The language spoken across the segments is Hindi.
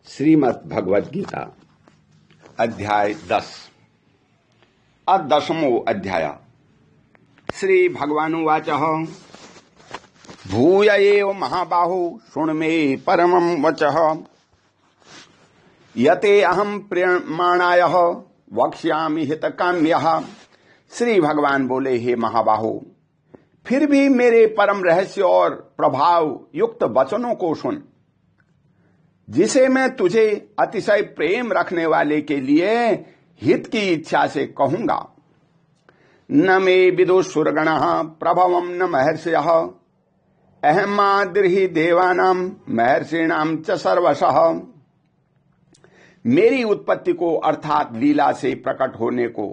श्रीमद् भगवद गीता अध्याय 10 10मो अध्याय। श्री भगवानुवाच भूय एव महाबाहो शृणु मे परमं वचः यते अहं प्रियमाणाय वक्ष्यामि हितकाम्यः। श्री भगवान बोले, हे महाबाहो, फिर भी मेरे परम रहस्य और प्रभाव युक्त वचनों को सुन, जिसे मैं तुझे अतिशय प्रेम रखने वाले के लिए हित की इच्छा से कहूंगा। न मे विदुषुर्गणः प्रभवं न महर्षयः अहमादिर्हि देवानां महर्षीणां च सर्वशः। मेरी उत्पत्ति को अर्थात लीला से प्रकट होने को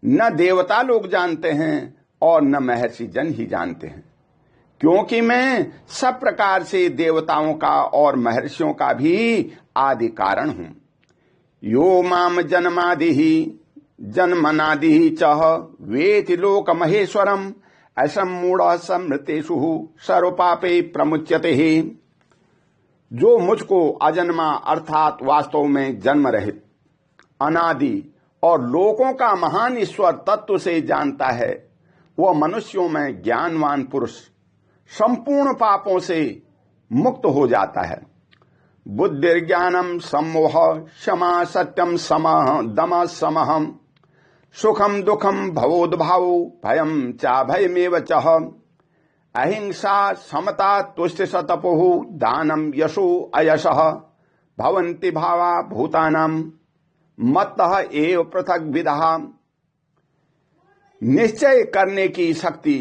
न देवता लोग जानते हैं और न महर्षि जन ही जानते हैं, क्योंकि मैं सब प्रकार से देवताओं का और महर्षियों का भी आदि कारण हूं। यो माम जन्मादिहि जन्मनादिहि चह वेति लोक महेश्वरम असम्मूढ़ समृतेषु सर्वपापे प्रमुच्यते। जो मुझको अजन्मा अर्थात वास्तव में जन्म रहित अनादि और लोकों का महान ईश्वर तत्व से जानता है, वह मनुष्यों में ज्ञानवान पुरुष संपूर्ण पापों से मुक्त हो जाता है। बुद्धिर्ज्ञानम सम्मोह क्षमा सत्यम समः दम समः सुखम दुखम भवोद्भाव भयम चा भयमेव चः अहिंसा समता तुष्टिशतपोः दानम यशो अयशः भवन्ति भावा भूतानां मत्तः एव पृथक् विदः। निश्चय करने की शक्ति,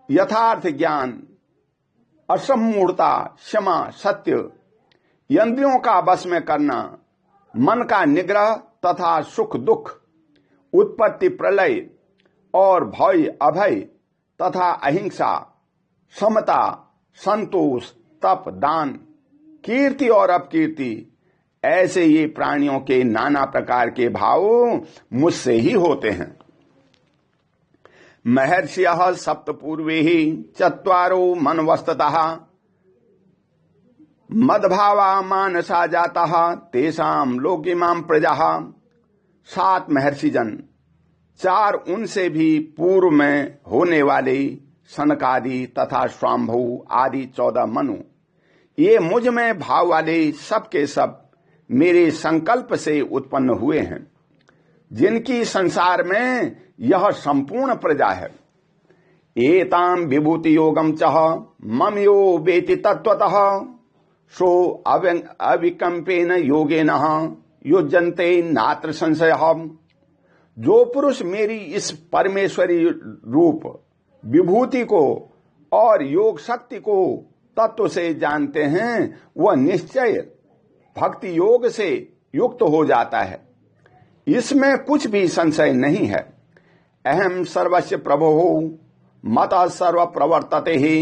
यथार्थ ज्ञान, असम्मूढ़ता, क्षमा, सत्य, इंद्रियों का वश में करना, मन का निग्रह तथा सुख दुख, उत्पत्ति प्रलय और भय अभय तथा अहिंसा, समता, संतोष, तप, दान, कीर्ति और अपकीर्ति, ऐसे ये प्राणियों के नाना प्रकार के भाव मुझसे ही होते हैं। महर्षियः सप्त पूर्वे ही चत्वारो मनवस्ततः मद्भावा मानसा जातः तेषां लोकिमां प्रजाः। 7 महर्षि जन, 4 उनसे भी पूर्व में होने वाले सनकादि तथा स्वाम्भु आदि 14 मनु, ये मुझ में भाव वाले सब के सब मेरे संकल्प से उत्पन्न हुए हैं, जिनकी संसार में यह संपूर्ण प्रजा है। एताम विभूति योगम चह मम यो वेति तत्वतः सो अविकंपेन योगेन युज्यन्ते नात्र संशयः। जो पुरुष मेरी इस परमेश्वरी रूप विभूति को और योग शक्ति को तत्व से जानते हैं, वह निश्चय भक्ति योग से युक्त हो जाता है, इसमें कुछ भी संशय नहीं है। अहम सर्वस्य प्रभो मतः सर्व प्रवर्तते ही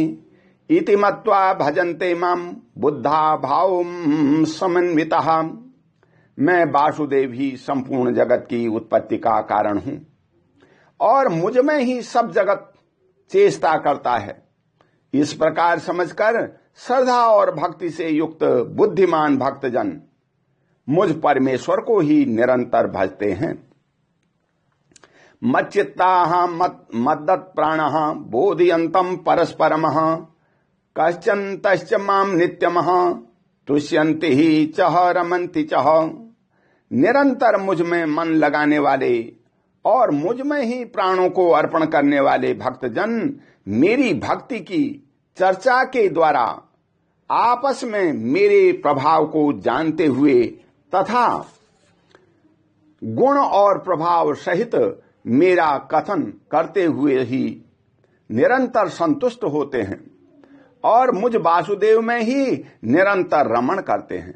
इति मत्वा भजन्ते मां बुद्धा भावं समन्वितः। मैं वासुदेव ही संपूर्ण जगत की उत्पत्ति का कारण हूं और मुझ में ही सब जगत चेष्टा करता है। इस प्रकार समझकर श्रद्धा और भक्ति से युक्त बुद्धिमान भक्तजन मुझ परमेश्वर को ही निरंतर भजते हैं। मच्चित्ताः मद्दत् प्राणः बोधयन्तं परस्परमः कश्चन तश्च मां नित्यमः तुष्यन्ति ही चह रमन्ति चह। निरंतर मुझ में मन लगाने वाले और मुझ में ही प्राणों को अर्पण करने वाले भक्तजन मेरी भक्ति की चर्चा के द्वारा आपस में मेरे प्रभाव को जानते हुए तथा गुण और प्रभाव सहित मेरा कथन करते हुए ही निरंतर संतुष्ट होते हैं और मुझ वासुदेव में ही निरंतर रमण करते हैं।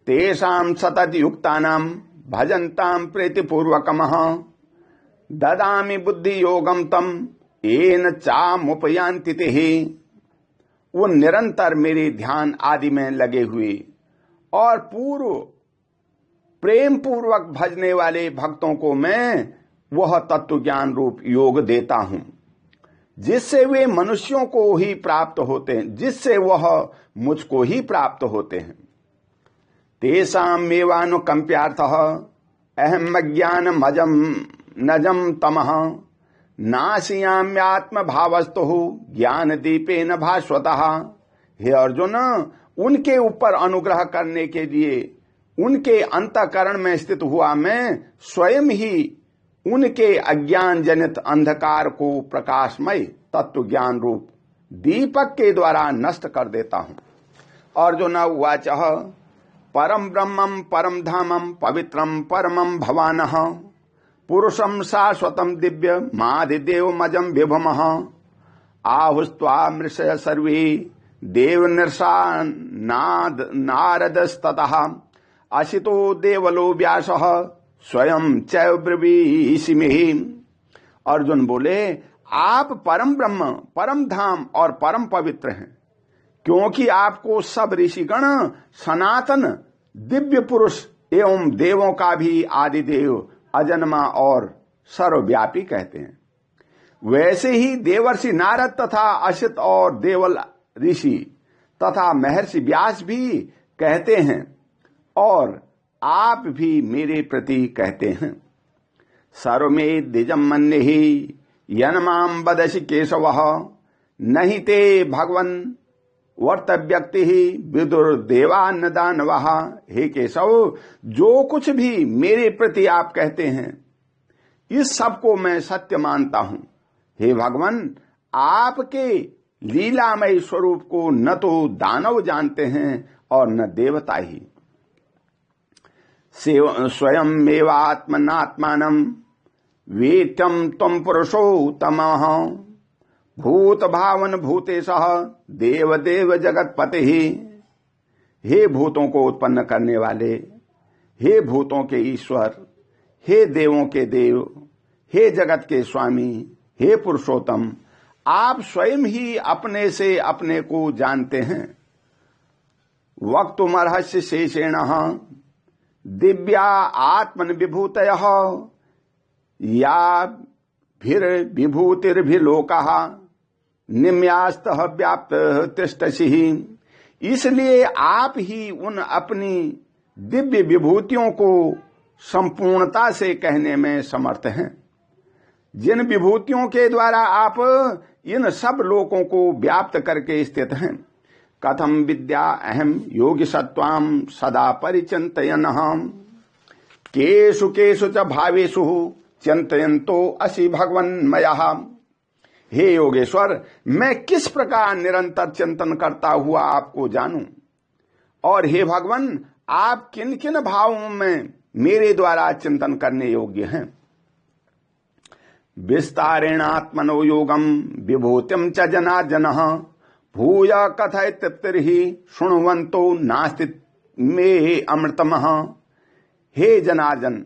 तेषां सतत युक्तानां भजन्तां प्रीतिपूर्वकमः ददामि बुद्धि योगम तम येन चामुपयान्ति ते। वो निरंतर मेरे ध्यान आदि में लगे हुए और पूर्व प्रेम पूर्वक भजने वाले भक्तों को मैं वह तत्व ज्ञान रूप योग देता हूं, जिससे वे मनुष्यों को ही प्राप्त होते हैं, जिससे वह मुझको ही प्राप्त होते हैं। तेषामेवानुकंप्यार्थः अहम अज्ञानमजं नजं तमः नाशयाम्यात्म भावस्तु ज्ञान दीपेन भास्वतः। हे अर्जुन, उनके ऊपर अनुग्रह करने के लिए उनके अंतःकरण में स्थित हुआ मैं स्वयं ही उनके अज्ञान जनित अंधकार को प्रकाशमय तत्व ज्ञान रूप दीपक के द्वारा नष्ट कर देता हूं। अर्जुन उवाच परम ब्रह्मम परम धामम पवित्रम परमम भवानः पुरुषम शाश्वतम दिव्य मादिदेव मजम विभमः आहुस्त्वा मृषय सर्वे देव नृषा नारदस्ततः असितो देवलो व्यासः स्वयं चैव ब्रवीषिमे। अर्जुन बोले, आप परम ब्रह्म परम धाम और परम पवित्र हैं, क्योंकि आपको सब ऋषिगण सनातन दिव्य पुरुष एवं देवों का भी आदिदेव अजन्मा और सर्वव्यापी कहते हैं। वैसे ही देवर्षि नारद तथा असित और देवल ऋषि तथा महर्षि व्यास भी कहते हैं और आप भी मेरे प्रति कहते हैं। सर्वमे द्विजम मन्ये ही यन्माम वदसि केशवः नहीं ते भगवन् वर्तव्यक्ति ही विदुर्देवान्न दानवः। हे केशव, जो कुछ भी मेरे प्रति आप कहते हैं इस सब को मैं सत्य मानता हूं। हे भगवान, आपके लीलामय स्वरूप को न तो दानव जानते हैं और न देवता ही। स्वयं मेवात्मनात्मानं वेत्यम त्वं पुरुषोत्तमः भूत भावन भूतेशः देव देव जगतपते। हे भूतों को उत्पन्न करने वाले, हे भूतों के ईश्वर, हे देवों के देव, हे जगत के स्वामी, हे पुरुषोत्तम, आप स्वयं ही अपने से अपने को जानते हैं। वक्तुमर्हस्य शेषेणः दिव्या आत्मन विभूतयः या विभूतिर्भिलोकः निम्यास्तः व्याप्त तिष्ठसि। इसलिए आप ही उन अपनी दिव्य विभूतियों को संपूर्णता से कहने में समर्थ हैं, जिन विभूतियों के द्वारा आप इन सब लोकों को व्याप्त करके स्थित हैं। कथम विद्या अहम योगी सत्वाम सदा परिचिन्तयन्नः केषु केषु च भावेषु चिन्तयन्तो असि भगवन्मयः। हे योगेश्वर, मैं किस प्रकार निरंतर चिंतन करता हुआ आपको जानूं, और हे भगवान, आप किन किन भावों में मेरे द्वारा चिंतन करने योग्य हैं। विस्तारेणात्मनो योगम विभूतिम च जनार्दनः भूय कथय तृप्तिर्हि शृण्वन्तो नास्ति मे अमृतमः। हे जनार्दन,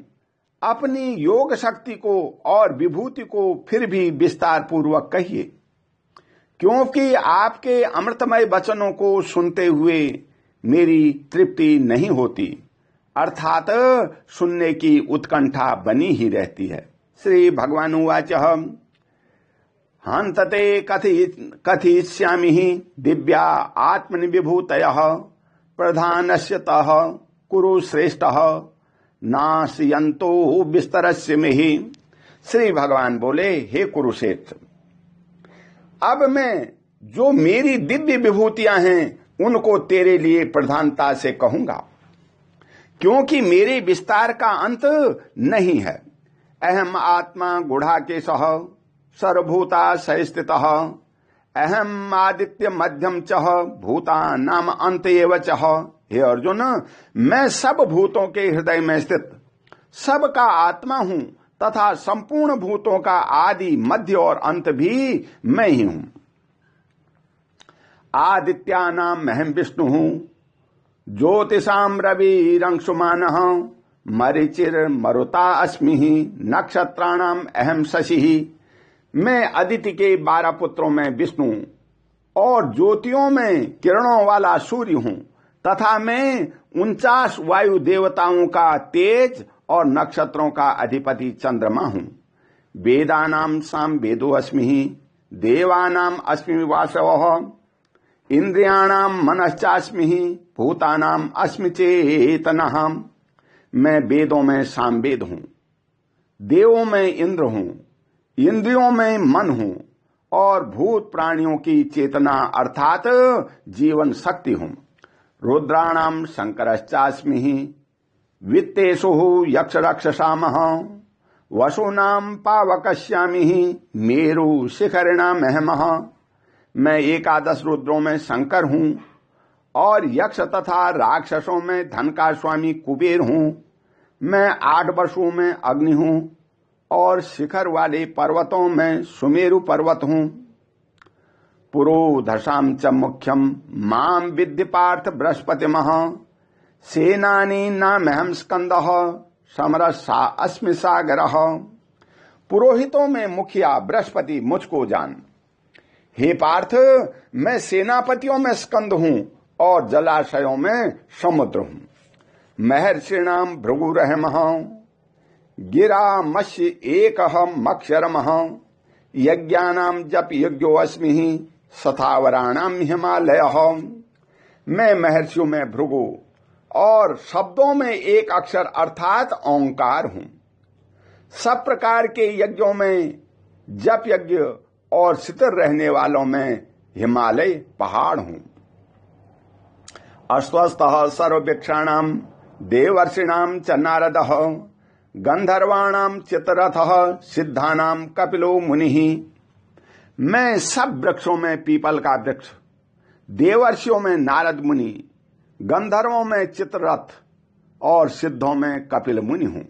अपनी योग शक्ति को और विभूति को फिर भी विस्तार पूर्वक कहिए, क्योंकि आपके अमृतमय वचनों को सुनते हुए मेरी तृप्ति नहीं होती, अर्थात सुनने की उत्कंठा बनी ही रहती है। श्री भगवान उवाच हन्तते कथयिष्यामि दिव्या आत्मनि विभूतयः प्रधानस्य तः कुरु श्रेष्ठः नाशयन्तो विस्तरस्य मेहि। श्री भगवान बोले, हे कुरुक्षेत्र, अब मैं जो मेरी दिव्य विभूतियां हैं उनको तेरे लिए प्रधानता से कहूंगा, क्योंकि मेरे विस्तार का अंत नहीं है। अहम आत्मा गुढ़ाकेशः सर्वभूता संस्थितः अहम आदित्य मध्यम चह भूतानाम अंत एव चह। हे अर्जुन, मैं सब भूतों के हृदय में स्थित सबका आत्मा हूं तथा संपूर्ण भूतों का आदि मध्य और अंत भी मैं ही हूं। आदित्यानाम अहम विष्णु हूं ज्योतिषाम रविरंशुमानः मरीचिर मरुता अस्मि नक्षत्राणाम अहम शशि। मैं अदिति के 12 पुत्रों में विष्णु और ज्योतियों में किरणों वाला सूर्य हूं तथा मैं 49 वायु देवताओं का तेज और नक्षत्रों का अधिपति चंद्रमा हूं। वेदानाम साम वेदो अस्मि देवानाम अस्मि वासवः इंद्रियाणाम मनश्चास्मि भूतानाम अस्मि चेतनः, मैं वेदों में सामवेद हूं, देवों में इंद्र हूं, इंद्रियों में मन हूं और भूत प्राणियों की चेतना अर्थात जीवन शक्ति हूं। रुद्राणाम शंकरश्चास्मि, वित्तेषु यक्ष रक्षसामः, वसूनाम पावकश्यामि, मेरु शिखरिणाम अहमः। मैं एकादश रुद्रों में शंकर हूं और यक्ष तथा राक्षसों में धन का स्वामी कुबेर हूं। मैं 8 वर्षों में अग्नि हूं और शिखर वाले पर्वतों में सुमेरु पर्वत हूं। पुरोधसाम च मुख्यम माम विद्य पार्थ बृहस्पतिमः, सेनानी नामहम स्कंदः, समरसा अस्मि सागरः। पुरोहितों में मुखिया बृहस्पति मुझको जान। हे पार्थ, मैं सेनापतियों में स्कंद हूं और जलाशयों में समुद्र हूं। महर्षिणाम भृगुरहमः, गिरा मत्स्य एकहम अक्षरमः, यज्ञानाम जप यज्ञो अस्मि, सथावराणाम हिमालयः। मैं महर्षियों में भृगु और शब्दों में एक अक्षर अर्थात ओंकार हूं। सब प्रकार के यज्ञों में जप यज्ञ और स्थिर रहने वालों में हिमालय पहाड़ हूं। अस्वस्थः सर्ववृक्षाणाम देवर्षिणाम च नारदः, गंधर्वाणाम चित्ररथः, सिद्धानाम कपिलो मुनिः। मैं सब वृक्षों में पीपल का वृक्ष, देवर्षियों में नारद मुनि, गंधर्वों में चित्ररथ और सिद्धों में कपिल मुनि हूं।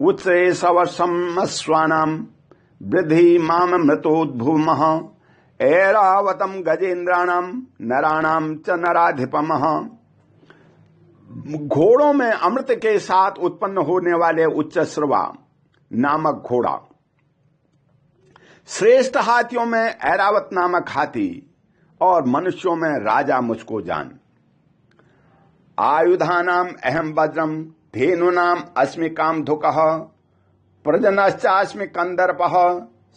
उत्से सवसम अश्वानाम वृद्धि माम मृतोद्भूमः, ऐरावतम गजेन्द्राणाम नराणाम च नराधिपमः। घोड़ों में अमृत के साथ उत्पन्न होने वाले उच्च श्रवा नामक घोड़ा, श्रेष्ठ हाथियों में ऐरावत नामक हाथी और मनुष्यों में राजा मुझको जान। आयुधानाम अहम वज्रम, धेनुनाम अस्मि कामधुकः, प्रजनश्चास्मि कंदर्पः,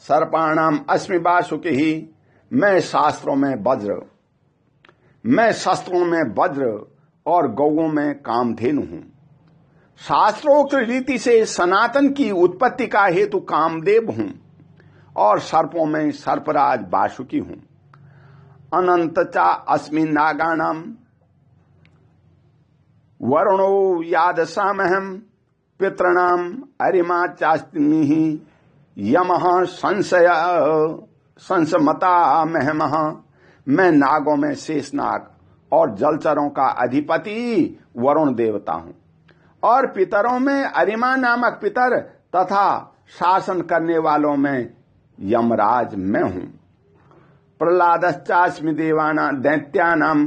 सर्पाणाम अस्मि वासुकिः। मैं शस्त्रों में वज्र और गौओं में कामधेनु हूं। शास्त्रोक्त रीति से सनातन की उत्पत्ति का हेतु कामदेव हूं और सर्पों में सर्पराज वासुकी हूं। अनंत चा अस्मि नागानाम, वरुणो यादसामहम, पितृणाम अरिमा चास्मि, यमः संसमतामहमः। मैं नागों में शेषनाग और जलचरों का अधिपति वरुण देवता हूं और पितरों में अरिमा नामक पितर तथा शासन करने वालों में यमराज मैं हूं। प्रहलादश्चास्मि देवाना दैत्यानाम,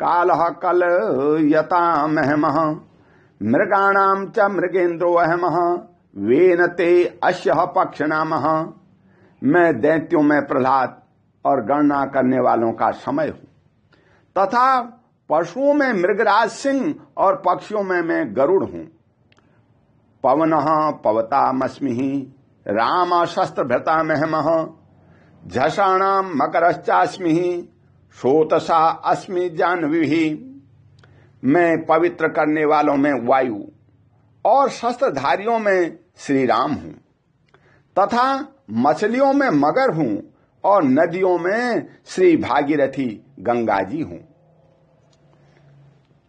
कालः कलयतामहमः, मृगाणाम च मृगेन्द्रो अहमः, वेनते अश्यः पक्षनामः। मैं दैत्यों में प्रहलाद और गणना करने वालों का समय हूं तथा पशुओं में मृगराज सिंह और पक्षियों में मैं गरुड़ हूं। पवनः पवतामस्मि, राम शस्त्रभृतामहमः, झषाणाम मकरश्चास्मि, सोतसा अस्मि जाह्नवीः। मैं पवित्र करने वालों में वायु और शस्त्रधारियों में श्री राम हूं तथा मछलियों में मगर हूं और नदियों में श्री भागीरथी गंगा जी हूं।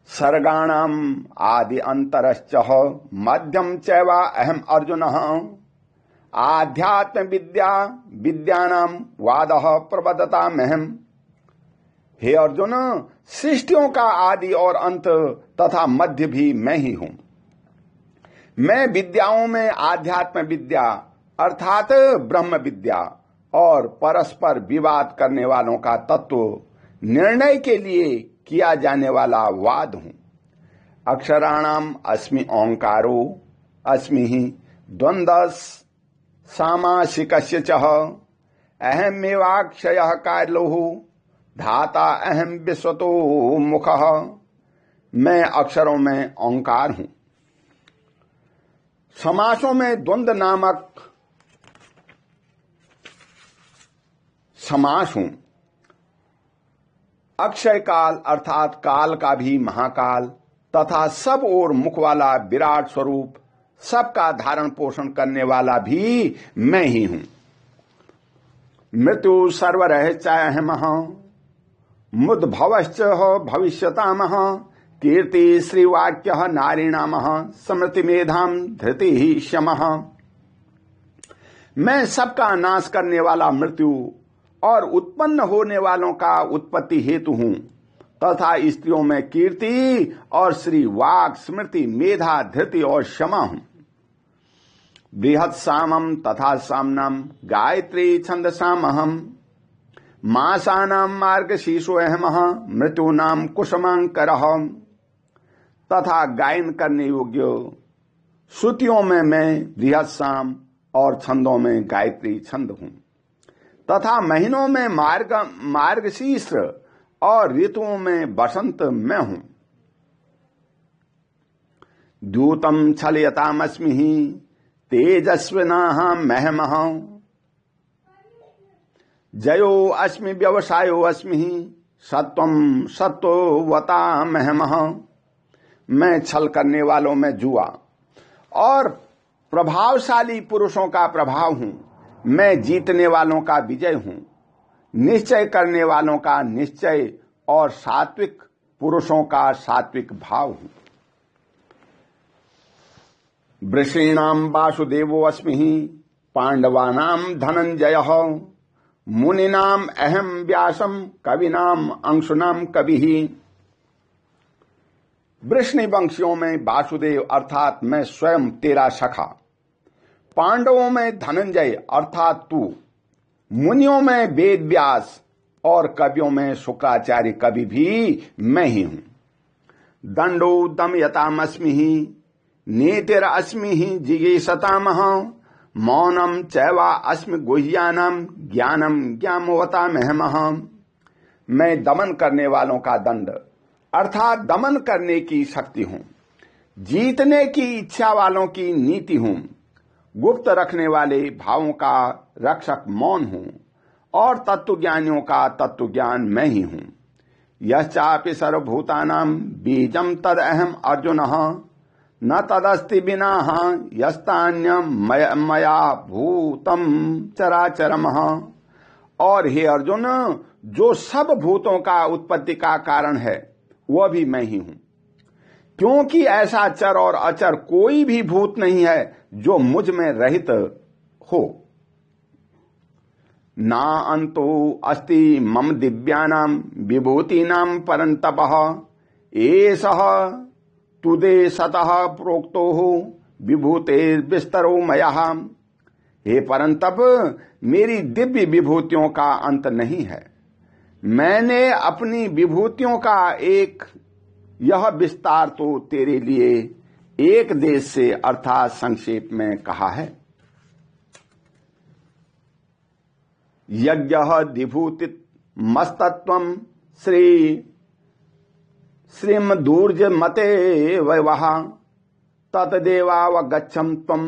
सर्गाणाम आदि अंतरश्च मध्यम चैवा अहम अर्जुनः, आध्यात्म विद्या विद्यानाम वादः प्रवदतामहम्। हे अर्जुन, सृष्टियों का आदि और अंत तथा मध्य भी मैं ही हूं। मैं विद्याओं में आध्यात्म विद्या अर्थात ब्रह्म विद्या और परस्पर विवाद करने वालों का तत्व निर्णय के लिए किया जाने वाला वाद हूं। अक्षराणाम अस्मि ओंकारो, अस्मि ही द्वंद्वस् सामासिकस्य च, अहमेवाक्षयः कालोः, धाता अहम विश्वतो मुखः। मैं अक्षरों में ओंकार हूं, समासों में द्वंद्व नामक समास हूं, अक्षय काल अर्थात काल का भी महाकाल तथा सब ओर मुख वाला विराट स्वरूप, सबका धारण पोषण करने वाला भी मैं ही हूं। मृत्यु सर्वरह चाहमः मुद्भवश्च भविष्यतामः कीर्ति श्रीवाक्यः नारीणामः स्मृति मेधाम धृति ही शमः। मैं सबका नाश करने वाला मृत्यु और उत्पन्न होने वालों का उत्पत्ति हेतु हूं तथा स्त्रियों में कीर्ति और श्री वाक स्मृति मेधा धृति और क्षमा हूं। बृहत् सामम तथा सामनम गायत्री छंदसामहम मासानाम मार्गशीर्षोऽहमः मृत्युनाम कुसुमांकरः। तथा गायन करने योग्य श्रुतियों में मैं बृहत् साम और छंदों में गायत्री छंद हूं तथा महीनों में मार्गशीर्ष और ऋतुओं में बसंत मैं हूं। द्यूतम छलयतामस्मि तेजस्विनाः महमः जयो अस्मि व्यवसायो अस्मि सत्वम सत्ववता महमः। मैं छल करने वालों में जुआ और प्रभावशाली पुरुषों का प्रभाव हूं। मैं जीतने वालों का विजय हूं, निश्चय करने वालों का निश्चय और सात्विक पुरुषों का सात्विक भाव हूं। वृषीणाम वासुदेवो अस्मि पांडवानाम धनंजयः मुनिनाम अहम व्यासम कविनाम अंशुनाम कविः। वृष्णि वंशियों में वासुदेव अर्थात मैं स्वयं तेरा सखा, पांडवों में धनंजय अर्थात तू, मुनियों में वेद व्यास और कवियों में शुक्राचार्य कवि भी मैं ही हूं। दंडो दमयतामस्मि नीतिरस्मि जिगीषतामः मौनम चैवा अस्मि गुह्यानाम ज्ञानम ज्ञामवतामहमः। मैं दमन करने वालों का दंड अर्थात दमन करने की शक्ति हूं, जीतने की इच्छा वालों की नीति हूं, गुप्त रखने वाले भावों का रक्षक मौन हूं और तत्वज्ञानियों का तत्वज्ञान मैं ही हूं। यह चापि सर्वभूतानां बीजम तद अहम अर्जुनः न तदस्ति बिना यस्तान्यम मया भूतम चराचरमः। और हे अर्जुन, जो सब भूतों का उत्पत्ति का कारण है वह भी मैं ही हूं, क्योंकि ऐसा चर और अचर कोई भी भूत नहीं है जो मुझ में रहित हो। ना अंतो अस्ति मम दिव्यानाम विभूतीनाम परंतपः एषः तुदे सतः प्रोक्तो विभूतेर विस्तरो मयः। हे परंतप, मेरी दिव्य विभूतियों का अंत नहीं है। मैंने अपनी विभूतियों का एक यह विस्तार तो तेरे लिए एक देश से अर्थात संक्षेप में कहा है। यज्ञ विभूति मस्तत्वम श्रीमदूर्ज मते वह ततदेवावगच्छम त्वम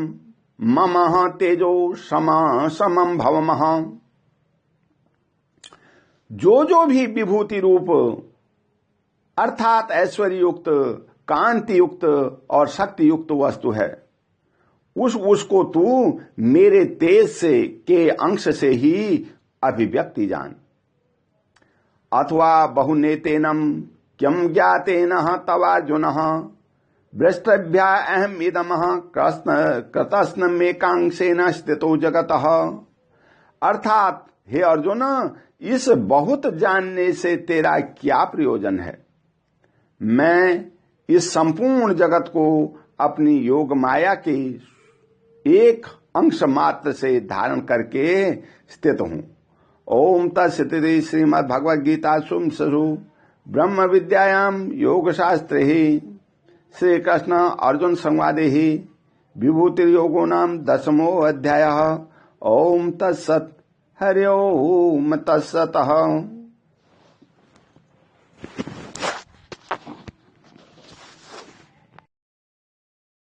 मम तेजो समम भवमः। जो भी विभूति रूप अर्थात ऐश्वर्य युक्त, कांति युक्त और शक्ति युक्त वस्तु है, उसको तू मेरे तेज से के अंश से ही अभिव्यक्ति जान। अथवा बहुनेतेनम क्यम ज्ञातेन तवार्जुनः भ्रष्टभ्या अहम इदमः कृतस्नमेकांशेन स्थितो जगतः। अर्थात हे अर्जुन, इस बहुत जानने से तेरा क्या प्रयोजन है। मैं इस संपूर्ण जगत को अपनी योग माया के एक अंश मात्र से धारण करके स्थित हूं। ओम तत्सदिति श्रीमद्भगवद्गीतासु ब्रह्म विद्यायाम योग शास्त्रे श्री कृष्ण अर्जुन संवादे विभूतिर्योगो नाम 10मो अध्यायः। ओम तत्सत्। हरि ओम तत्सत्।